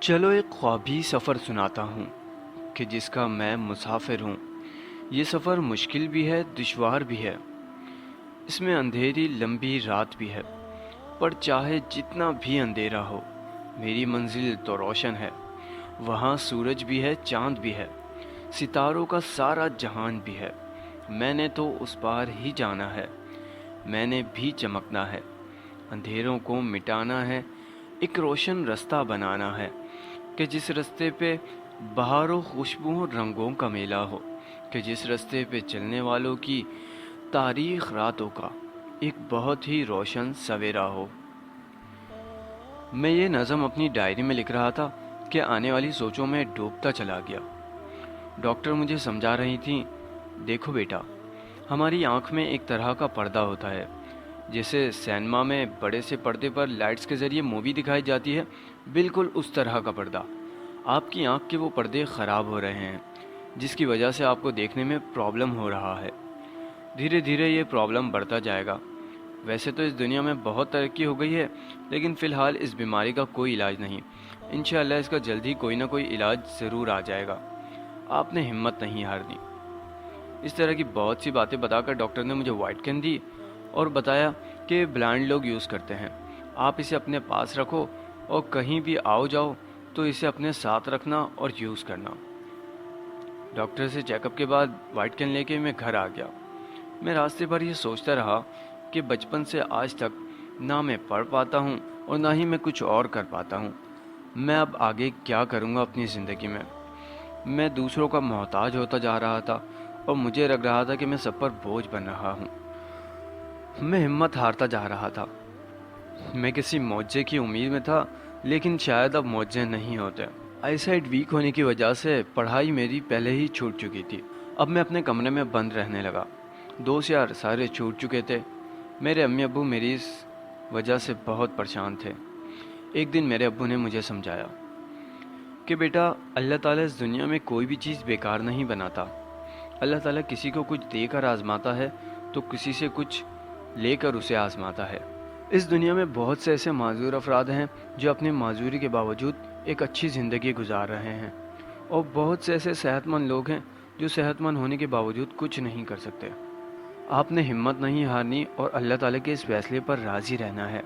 چلو ایک خوابی سفر سناتا ہوں کہ جس کا میں مسافر ہوں۔ یہ سفر مشکل بھی ہے، دشوار بھی ہے، اس میں اندھیری لمبی رات بھی ہے، پر چاہے جتنا بھی اندھیرا ہو میری منزل تو روشن ہے۔ وہاں سورج بھی ہے، چاند بھی ہے، ستاروں کا سارا جہان بھی ہے۔ میں نے تو اس پار ہی جانا ہے، میں نے بھی چمکنا ہے، اندھیروں کو مٹانا ہے، ایک روشن رستہ بنانا ہے کہ جس رستے پہ بہاروں، خوشبوؤں، رنگوں کا میلہ ہو، کہ جس رستے پہ چلنے والوں کی تاریخ راتوں کا ایک بہت ہی روشن سویرا ہو۔ میں یہ نظم اپنی ڈائری میں لکھ رہا تھا کہ آنے والی سوچوں میں ڈوبتا چلا گیا۔ ڈاکٹر مجھے سمجھا رہی تھیں، دیکھو بیٹا، ہماری آنکھ میں ایک طرح کا پردہ ہوتا ہے، جیسے سینما میں بڑے سے پردے پر لائٹس کے ذریعے مووی دکھائی جاتی ہے، بالکل اس طرح کا پردہ۔ آپ کی آنکھ کے وہ پردے خراب ہو رہے ہیں، جس کی وجہ سے آپ کو دیکھنے میں پرابلم ہو رہا ہے۔ دھیرے دھیرے یہ پرابلم بڑھتا جائے گا۔ ویسے تو اس دنیا میں بہت ترقی ہو گئی ہے، لیکن فی الحال اس بیماری کا کوئی علاج نہیں۔ انشاءاللہ اس کا جلد ہی کوئی نہ کوئی علاج ضرور آ جائے گا۔ آپ نے ہمت نہیں ہارنی۔ اس طرح کی بہت سی باتیں بتا کر ڈاکٹر نے مجھے وائٹ کین دی اور بتایا کہ بلائنڈ لوگ یوز کرتے ہیں، آپ اسے اپنے پاس رکھو اور کہیں بھی آؤ جاؤ تو اسے اپنے ساتھ رکھنا اور یوز کرنا۔ ڈاکٹر سے چیک اپ کے بعد وائٹ کین لے کے میں گھر آ گیا۔ میں راستے پر یہ سوچتا رہا کہ بچپن سے آج تک نہ میں پڑھ پاتا ہوں اور نہ ہی میں کچھ اور کر پاتا ہوں۔ میں اب آگے کیا کروں گا اپنی زندگی میں؟ میں دوسروں کا محتاج ہوتا جا رہا تھا اور مجھے لگ رہا تھا کہ میں سب پر بوجھ بن رہا ہوں۔ میں ہمت ہارتا جا رہا تھا۔ میں کسی معجزے کی امید میں تھا، لیکن شاید اب معجزے نہیں ہوتے۔ آئی سائٹ ویک ہونے کی وجہ سے پڑھائی میری پہلے ہی چھوٹ چکی تھی۔ اب میں اپنے کمرے میں بند رہنے لگا۔ دوست یار سارے چھوٹ چکے تھے۔ میرے امی ابو میری اس وجہ سے بہت پریشان تھے۔ ایک دن میرے ابو نے مجھے سمجھایا کہ بیٹا، اللہ تعالیٰ اس دنیا میں کوئی بھی چیز بیکار نہیں بناتا۔ اللہ تعالیٰ کسی کو کچھ دے کر آزماتا ہے تو کسی سے کچھ لے کر اسے آزماتا ہے۔ اس دنیا میں بہت سے ایسے معذور افراد ہیں جو اپنی معذوری کے باوجود ایک اچھی زندگی گزار رہے ہیں، اور بہت سے ایسے صحت مند لوگ ہیں جو صحت مند ہونے کے باوجود کچھ نہیں کر سکتے۔ آپ نے ہمت نہیں ہارنی اور اللہ تعالیٰ کے اس فیصلے پر راضی رہنا ہے۔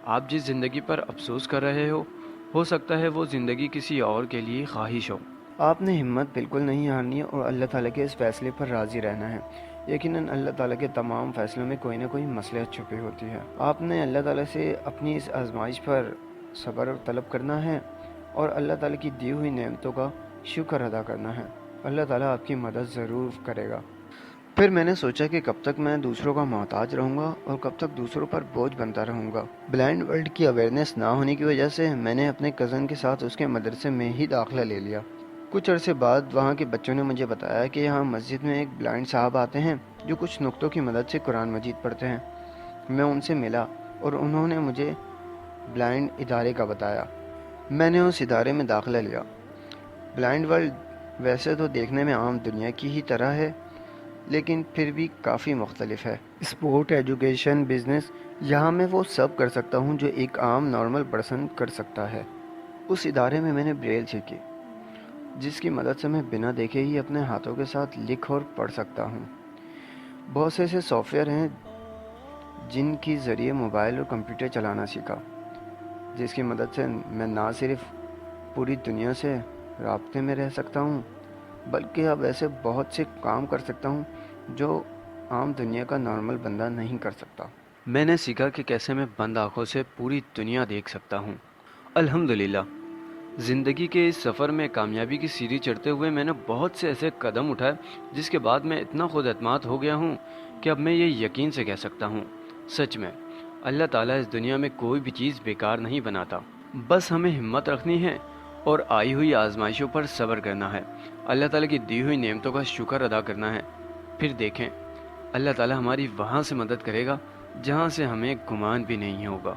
آپ جس زندگی پر افسوس کر رہے ہو سکتا ہے وہ زندگی کسی اور کے لیے خواہش ہو۔ آپ نے ہمت بالکل نہیں ہارنی اور اللہ تعالیٰ کے اس فیصلے پر راضی رہنا ہے۔ یقیناً اللہ تعالیٰ کے تمام فیصلوں میں کوئی نہ کوئی مصلحت چھپی ہوتی ہے۔ آپ نے اللہ تعالیٰ سے اپنی اس آزمائش پر صبر طلب کرنا ہے اور اللہ تعالیٰ کی دی ہوئی نعمتوں کا شکر ادا کرنا ہے۔ اللہ تعالیٰ آپ کی مدد ضرور کرے گا۔ پھر میں نے سوچا کہ کب تک میں دوسروں کا محتاج رہوں گا اور کب تک دوسروں پر بوجھ بنتا رہوں گا۔ بلائنڈ ورلڈ کی اویئرنیس نہ ہونے کی وجہ سے میں نے اپنے کزن کے ساتھ اس کے مدرسے میں ہی داخلہ لے لیا۔ کچھ عرصے بعد وہاں کے بچوں نے مجھے بتایا کہ یہاں مسجد میں ایک بلائنڈ صاحب آتے ہیں جو کچھ نقطوں کی مدد سے قرآن مجید پڑھتے ہیں۔ میں ان سے ملا اور انہوں نے مجھے بلائنڈ ادارے کا بتایا۔ میں نے اس ادارے میں داخلہ لیا۔ بلائنڈ ورلڈ ویسے تو دیکھنے میں عام دنیا کی ہی طرح ہے، لیکن پھر بھی کافی مختلف ہے۔ اسپورٹ، ایجوکیشن، بزنس، یہاں میں وہ سب کر سکتا ہوں جو ایک عام نارمل پرسن کر سکتا ہے۔ اس ادارے میں نے بریل سیکھی، جس کی مدد سے میں بنا دیکھے ہی اپنے ہاتھوں کے ساتھ لکھ اور پڑھ سکتا ہوں۔ بہت سے ایسے سافٹ ویئر ہیں جن کی ذریعے موبائل اور کمپیوٹر چلانا سیکھا، جس کی مدد سے میں نہ صرف پوری دنیا سے رابطے میں رہ سکتا ہوں بلکہ اب ایسے بہت سے کام کر سکتا ہوں جو عام دنیا کا نارمل بندہ نہیں کر سکتا۔ میں نے سیکھا کہ کیسے میں بند آنکھوں سے پوری دنیا دیکھ سکتا ہوں۔ الحمدللہ، زندگی کے اس سفر میں کامیابی کی سیڑھی چڑھتے ہوئے میں نے بہت سے ایسے قدم اٹھائے جس کے بعد میں اتنا خود اعتماد ہو گیا ہوں کہ اب میں یہ یقین سے کہہ سکتا ہوں، سچ میں اللہ تعالیٰ اس دنیا میں کوئی بھی چیز بیکار نہیں بناتا۔ بس ہمیں ہمت رکھنی ہے اور آئی ہوئی آزمائشوں پر صبر کرنا ہے، اللہ تعالیٰ کی دی ہوئی نعمتوں کا شکر ادا کرنا ہے۔ پھر دیکھیں اللہ تعالیٰ ہماری وہاں سے مدد کرے گا جہاں سے ہمیں گمان بھی نہیں ہوگا۔